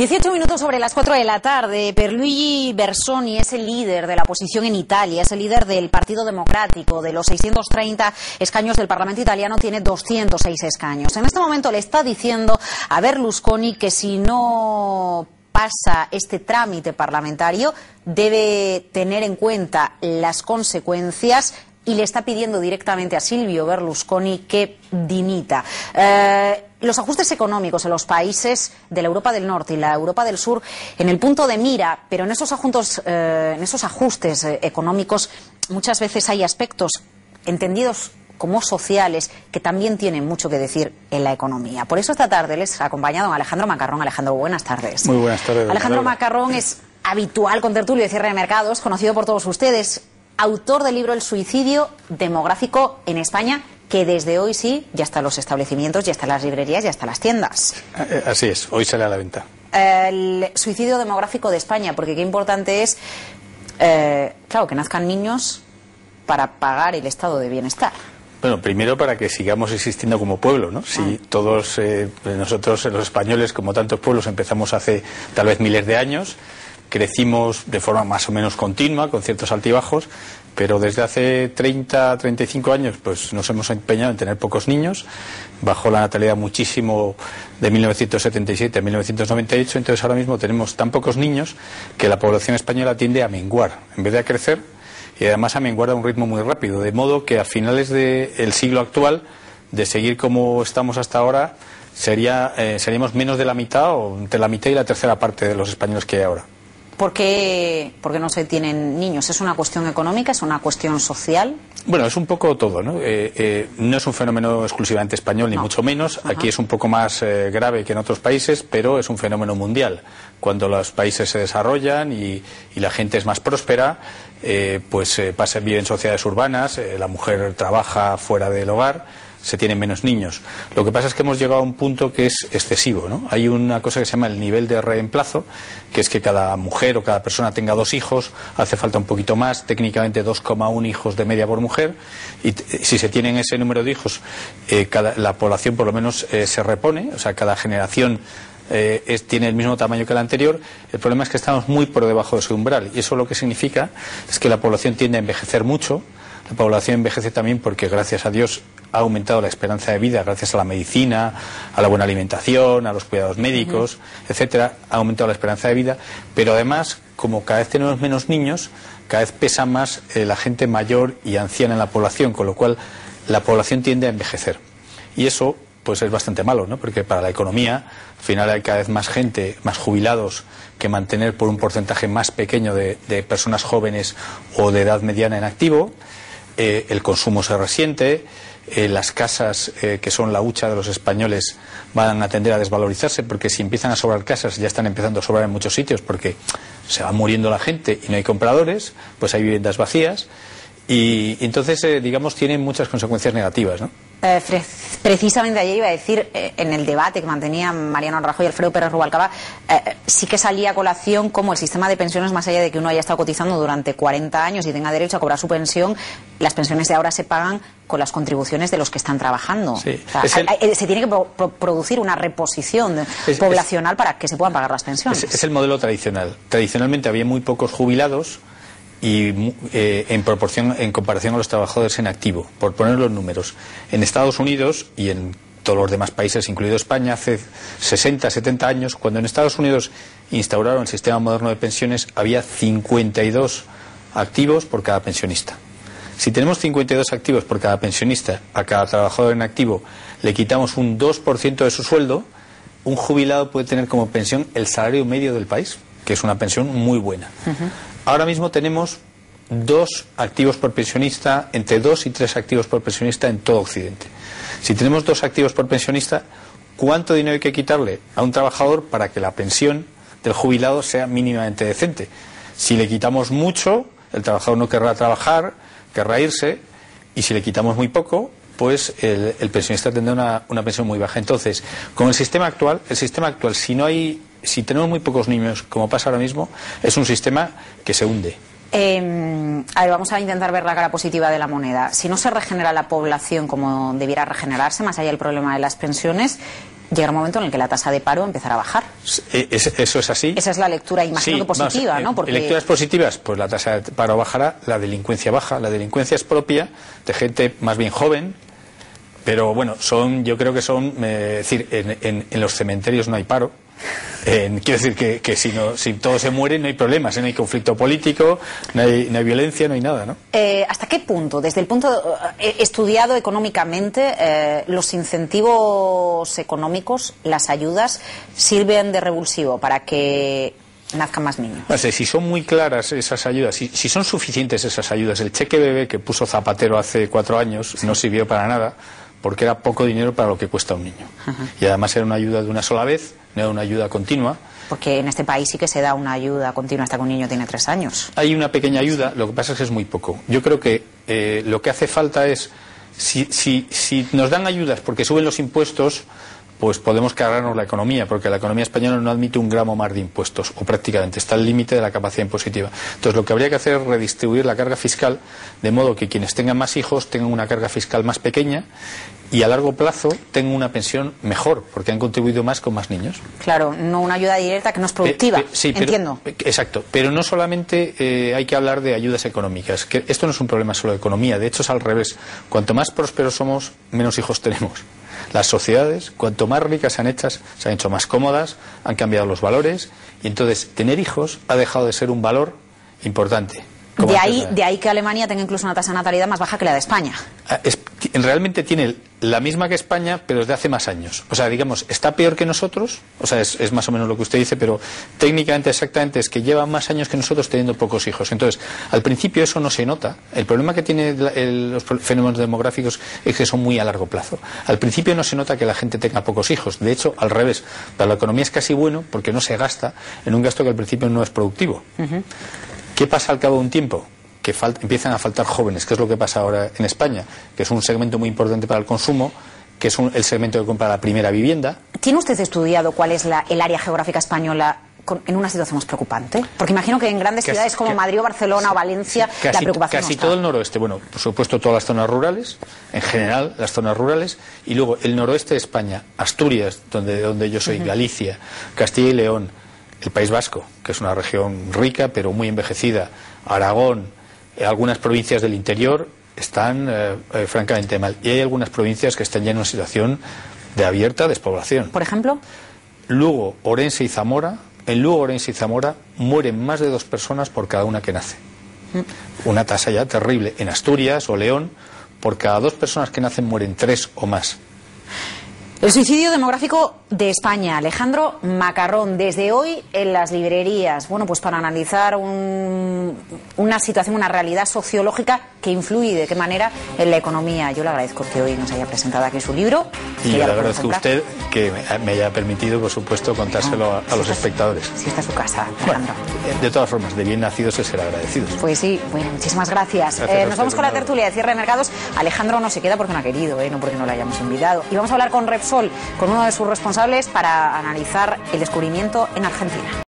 18 minutos sobre las 4 de la tarde. Pierluigi Bersoni es el líder de la oposición en Italia, es el líder del Partido Democrático. De los 630 escaños del Parlamento italiano tiene 206 escaños. En este momento le está diciendo a Berlusconi que si no pasa este trámite parlamentario debe tener en cuenta las consecuencias y le está pidiendo directamente a Silvio Berlusconi que dimita. Los ajustes económicos en los países de la Europa del Norte y la Europa del Sur en el punto de mira, pero en esos ajustes económicos muchas veces hay aspectos entendidos como sociales que también tienen mucho que decir en la economía. Por eso esta tarde les ha acompañado a Alejandro Macarrón. Alejandro, buenas tardes. Muy buenas tardes. Alejandro Macarrón es habitual contertulio de cierre de mercados, conocido por todos ustedes, autor del libro El suicidio demográfico en España, que desde hoy sí, ya está en los establecimientos, ya está en las librerías, ya está en las tiendas. Así es, hoy sale a la venta. El suicidio demográfico de España, porque qué importante es, claro, que nazcan niños para pagar el estado de bienestar. Bueno, primero para que sigamos existiendo como pueblo, ¿no? Si todos nosotros, los españoles, como tantos pueblos, empezamos hace tal vez miles de años, crecimos de forma más o menos continua, con ciertos altibajos, pero desde hace 30, 35 años pues nos hemos empeñado en tener pocos niños, bajó la natalidad muchísimo de 1977 a 1998, entonces ahora mismo tenemos tan pocos niños que la población española tiende a menguar, en vez de a crecer, y además a menguar a un ritmo muy rápido, de modo que a finales del siglo actual, de seguir como estamos hasta ahora, seríamos menos de la mitad, o entre la mitad y la tercera parte de los españoles que hay ahora. ¿Por qué no se tienen niños? ¿Es una cuestión económica? ¿Es una cuestión social? Bueno, es un poco todo, ¿no? No es un fenómeno exclusivamente español, ni mucho menos. Aquí es un poco más grave que en otros países, pero es un fenómeno mundial. Cuando los países se desarrollan y la gente es más próspera, viven en sociedades urbanas, la mujer trabaja fuera del hogar, se tienen menos niños. Lo que pasa es que hemos llegado a un punto que es excesivo, ¿no? Hay una cosa que se llama el nivel de reemplazo, que es que cada mujer o cada persona tenga 2 hijos, hace falta un poquito más, técnicamente 2,1 hijos de media por mujer, y si se tienen ese número de hijos, la población por lo menos se repone, o sea, cada generación tiene el mismo tamaño que la anterior. El problema es que estamos muy por debajo de ese umbral, y eso lo que significa es que la población tiende a envejecer mucho. La población envejece también porque, gracias a Dios, ha aumentado la esperanza de vida gracias a la medicina, a la buena alimentación, a los cuidados médicos, etcétera. Ha aumentado la esperanza de vida, pero además, como cada vez tenemos menos niños, cada vez pesa más la gente mayor y anciana en la población, con lo cual la población tiende a envejecer. Y eso pues es bastante malo, ¿no? Porque para la economía, al final hay cada vez más gente, más jubilados, que mantener por un porcentaje más pequeño de personas jóvenes o de edad mediana en activo. El consumo se resiente, las casas, que son la hucha de los españoles, van a tender a desvalorizarse, porque si empiezan a sobrar casas, ya están empezando a sobrar en muchos sitios, porque se va muriendo la gente y no hay compradores, pues hay viviendas vacías, y entonces, digamos, tienen muchas consecuencias negativas, ¿no? Precisamente ayer iba a decir, en el debate que mantenían Mariano Rajoy y Alfredo Pérez Rubalcaba, sí que salía a colación como el sistema de pensiones, más allá de que uno haya estado cotizando durante 40 años y tenga derecho a cobrar su pensión, las pensiones de ahora se pagan con las contribuciones de los que están trabajando. Sí. O sea, se tiene que producir una reposición poblacional para que se puedan pagar las pensiones. Es el modelo tradicional. Tradicionalmente había muy pocos jubilados y en comparación a los trabajadores en activo. Por poner los números, en Estados Unidos y en todos los demás países, incluido España, hace 60, 70 años, cuando en Estados Unidos instauraron el sistema moderno de pensiones, había 52 activos por cada pensionista. Si tenemos 52 activos por cada pensionista, a cada trabajador en activo le quitamos un 2% de su sueldo, un jubilado puede tener como pensión el salario medio del país, que es una pensión muy buena. Ahora mismo tenemos 2 activos por pensionista, entre 2 y 3 activos por pensionista en todo Occidente. Si tenemos 2 activos por pensionista, ¿cuánto dinero hay que quitarle a un trabajador para que la pensión del jubilado sea mínimamente decente? Si le quitamos mucho, el trabajador no querrá trabajar, querrá irse, y si le quitamos muy poco, pues el pensionista tendrá una pensión muy baja. Entonces, con el sistema actual, si tenemos muy pocos niños, como pasa ahora mismo, es un sistema que se hunde. A ver, vamos a intentar ver la cara positiva de la moneda. Si no se regenera la población como debiera regenerarse, más allá del problema de las pensiones, Llegará un momento en el que la tasa de paro empezará a bajar. Eso es así. Esa es la lectura, imagino que positiva, ¿no? Porque... Lecturas positivas, pues la tasa de paro bajará, la delincuencia baja. La delincuencia es propia de gente más bien joven, pero bueno, yo creo que son, es decir, en los cementerios no hay paro. Quiero decir que si todo se muere no hay problemas, no hay conflicto político, no hay violencia, no hay nada, ¿no? ¿Hasta qué punto, desde el punto estudiado económicamente, los incentivos económicos, las ayudas, sirven de revulsivo para que nazcan más niños? No sé, si son muy claras esas ayudas, si son suficientes esas ayudas, el cheque bebé que puso Zapatero hace 4 años no sirvió para nada, porque era poco dinero para lo que cuesta un niño. Y además era una ayuda de una sola vez, no era una ayuda continua. Porque en este país sí que se da una ayuda continua hasta que un niño tiene 3 años. Hay una pequeña ayuda, lo que pasa es que es muy poco. Yo creo que lo que hace falta es, si nos dan ayudas porque suben los impuestos, pues podemos cargarnos la economía, porque la economía española no admite un gramo más de impuestos, o prácticamente, está al límite de la capacidad impositiva. Entonces lo que habría que hacer es redistribuir la carga fiscal, de modo que quienes tengan más hijos tengan una carga fiscal más pequeña y a largo plazo tengan una pensión mejor, porque han contribuido más con más niños. Claro, no una ayuda directa que no es productiva, sí, entiendo. Exacto, pero no solamente hay que hablar de ayudas económicas, que esto no es un problema solo de economía, de hecho es al revés. Cuanto más prósperos somos, menos hijos tenemos. Las sociedades, cuanto más ricas se han hecho más cómodas, han cambiado los valores, y entonces tener hijos ha dejado de ser un valor importante. De ahí que Alemania tenga incluso una tasa de natalidad más baja que la de España. Realmente tiene la misma que España, pero desde hace más años. O sea, digamos, está peor que nosotros, o sea, es más o menos lo que usted dice, pero técnicamente, exactamente, es que lleva más años que nosotros teniendo pocos hijos. Entonces, al principio eso no se nota. El problema que tienen los fenómenos demográficos es que son muy a largo plazo. Al principio no se nota que la gente tenga pocos hijos. De hecho, al revés, para la economía es casi bueno porque no se gasta en un gasto que al principio no es productivo. ¿Qué pasa al cabo de un tiempo? Que empiezan a faltar jóvenes, que es lo que pasa ahora en España, que es un segmento muy importante para el consumo, que es el segmento que compra la primera vivienda. ¿Tiene usted estudiado cuál es el área geográfica española en una situación más preocupante? Porque imagino que en grandes ciudades como Madrid o Barcelona o Valencia la preocupación casi todo el noroeste, bueno, por supuesto todas las zonas rurales, en general las zonas rurales, y luego el noroeste de España, Asturias, donde yo soy, Galicia, Castilla y León, el País Vasco, que es una región rica pero muy envejecida, Aragón, algunas provincias del interior están francamente mal, y hay algunas provincias que están ya en una situación de abierta despoblación. ¿Por ejemplo? Lugo, Orense y Zamora. En Lugo, Orense y Zamora mueren más de 2 personas por cada una que nace. Una tasa ya terrible. En Asturias o León, por cada 2 personas que nacen mueren 3 o más. El suicidio demográfico de España. Alejandro Macarrón, desde hoy en las librerías. Bueno, pues para analizar una situación, una realidad sociológica que influye de qué manera en la economía. Yo le agradezco que hoy nos haya presentado aquí su libro. Y le agradezco a usted que me haya permitido, por supuesto, contárselo a los espectadores. Si está su casa, Alejandro. Bueno, de todas formas, de bien nacidos es ser agradecidos. Pues sí, bueno, muchísimas gracias. Nos vamos con la tertulia de cierre de mercados. Alejandro no se queda porque no ha querido, no porque no lo hayamos invitado. Y vamos a hablar con Repsol, con uno de sus responsables, para analizar el descubrimiento en Argentina.